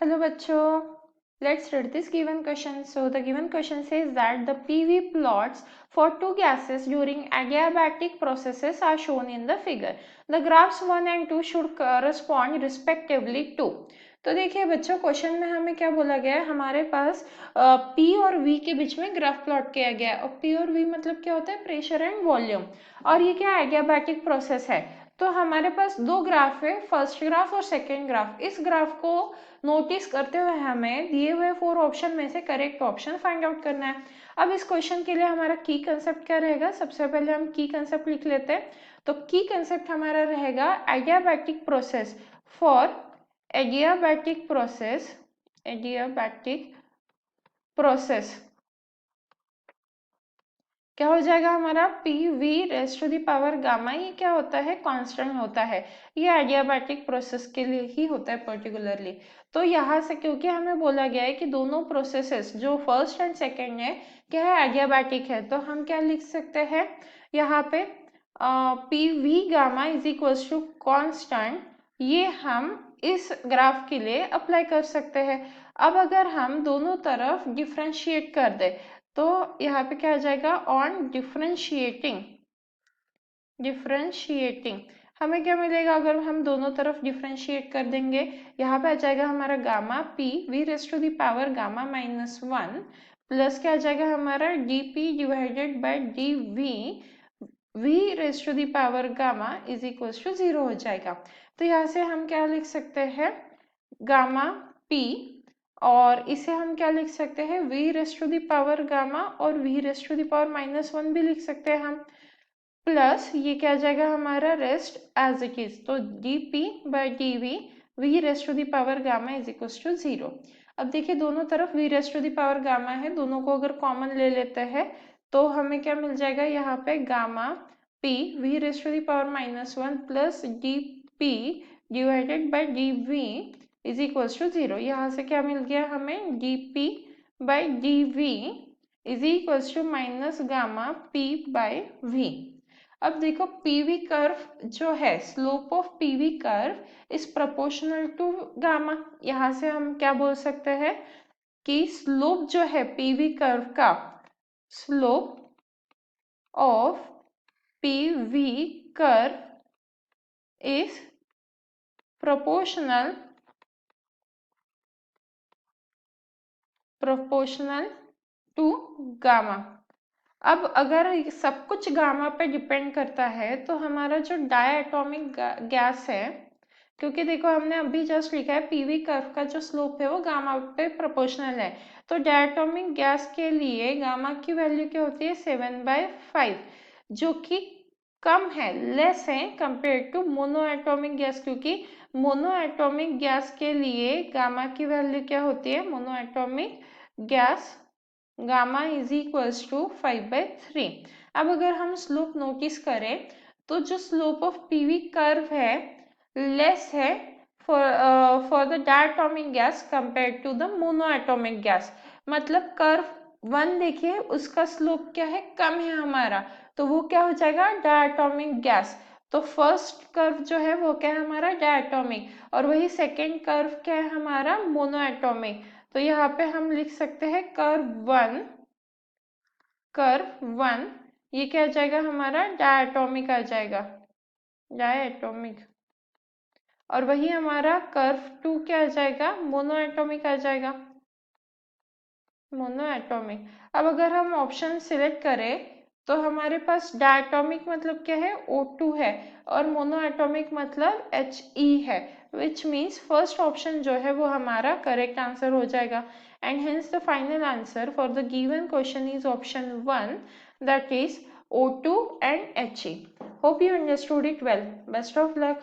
Hello बच्चों, let's read this given question. So the given question says that the PV plots for two gases during adiabatic processes are shown in the figure. The graphs 1 and 2 should correspond respectively to. तो देखिए बच्चों, question में हमें क्या बोला गया है, हमारे पास P और V के बीच में ग्राफ प्लॉट किया गया है और P और V मतलब क्या होता है, प्रेशर एंड वॉल्यूम, और ये क्या एडियाबैटिक प्रोसेस है। तो हमारे पास दो ग्राफ है, फर्स्ट ग्राफ और सेकेंड ग्राफ। इस ग्राफ को नोटिस करते हुए हमें दिए हुए 4 ऑप्शन में से करेक्ट ऑप्शन फाइंड आउट करना है। अब इस क्वेश्चन के लिए हमारा की कंसेप्ट क्या रहेगा, सबसे पहले हम की कंसेप्ट लिख लेते हैं। तो की कंसेप्ट हमारा रहेगा adiabatic process. For adiabatic process क्या हो जाएगा हमारा, P V raise to the power gamma. ये क्या होता है, कांस्टेंट होता है। ये एडियाबैटिक प्रोसेस के लिए ही होता है पर्टिकुलरली। तो यहाँ से क्योंकि हमें बोला गया है कि दोनों प्रोसेसेस जो फर्स्ट एंड सेकेंड है क्या है, एडियाबैटिक है, तो हम क्या लिख सकते हैं यहाँ पे P V gamma is equals to constant. ये हम इस ग्राफ के लिए अप्लाई कर सकते हैं। अब अगर हम दोनों तरफ डिफ्रेंशिएट कर दे तो यहाँ पे क्या आ जाएगा, ऑन डिफ्रेंशिएटिंग हमें क्या मिलेगा, अगर हम दोनों तरफ डिफ्रेंशिएट कर देंगे, यहाँ पे आ जाएगा हमारा gamma P V raise to the power gamma -1 plus क्या आ जाएगा हमारा D P divided by D V V raise to the power gamma is equals to 0 हो जाएगा। तो यहाँ से हम क्या लिख सकते हैं, गामा पी, और इसे हम क्या लिख सकते हैं, v raise to the power gamma, और v raise to the power -1 भी लिख सकते हैं हम, प्लस ये क्या आ जाएगा हमारा रेस्ट एज इट इज, तो dp by dv v raise to the power gamma is equal to 0। अब देखिए दोनों तरफ v raise to the power gamma है, दोनों को अगर कॉमन ले लेते हैं तो हमें क्या मिल जाएगा, यहाँ पे gamma p v raise to the power -1 plus dp divided by dv is equals to 0। यहाँ से क्या मिल गया हमें, dp by dv is equals to minus gamma p by v। अब देखो पीवी कर्व जो है, slope of PV curve is proportional to gamma. यहाँ से हम क्या बोल सकते हैं कि स्लोप जो है पीवी कर्व का, slope of PV curve is proportional to gamma. अब अगर सब कुछ गामा पे डिपेंड करता है तो हमारा जो डायटोमिक गैस है, क्योंकि देखो हमने अभी जस्ट लिखा है पीवी कर्व का जो स्लोप है वो गामा पे प्रोपोर्शनल है, तो डायटोमिक गैस के लिए गामा की वैल्यू क्या होती है 7/5, जो कि कम है, लेस है compare to monoatomic gas, क्योंकि मोनो एटोमिक गैस के लिए गामा की वैल्यू क्या होती है, monoatomic gas gamma is equals to 5/3। अब अगर हम स्लोप नोटिस करें तो जो स्लोप ऑफ पीवी कर्व है लेस है for the diatomic gas compare to the monoatomic gas. मतलब कर्व 1 देखिए उसका स्लोप क्या है, कम है हमारा, तो वो क्या हो जाएगा डायटोमिक गैस। तो फर्स्ट कर्व जो है वो क्या है हमारा डायटोमिक, और वही सेकेंड कर्व क्या है हमारा मोनोएटोमिक। तो यहाँ पे हम लिख सकते हैं कर्व वन ये क्या आ जाएगा हमारा डायटोमिक आ जाएगा, डायटोमिक, और वही हमारा कर्व 2 क्या आ जाएगा, मोनोएटोमिक आ जाएगा, मोनोएटोमिक। अब अगर हम ऑप्शन सिलेक्ट करें तो हमारे पास डायटोमिक मतलब क्या है, O2 है, और मोनोएटोमिक मतलब He है, विच मीन्स फर्स्ट ऑप्शन जो है वो हमारा करेक्ट आंसर हो जाएगा। And hence the final answer for the given question is option 1, that is O2 and He. Hope you understood it well. Best of luck.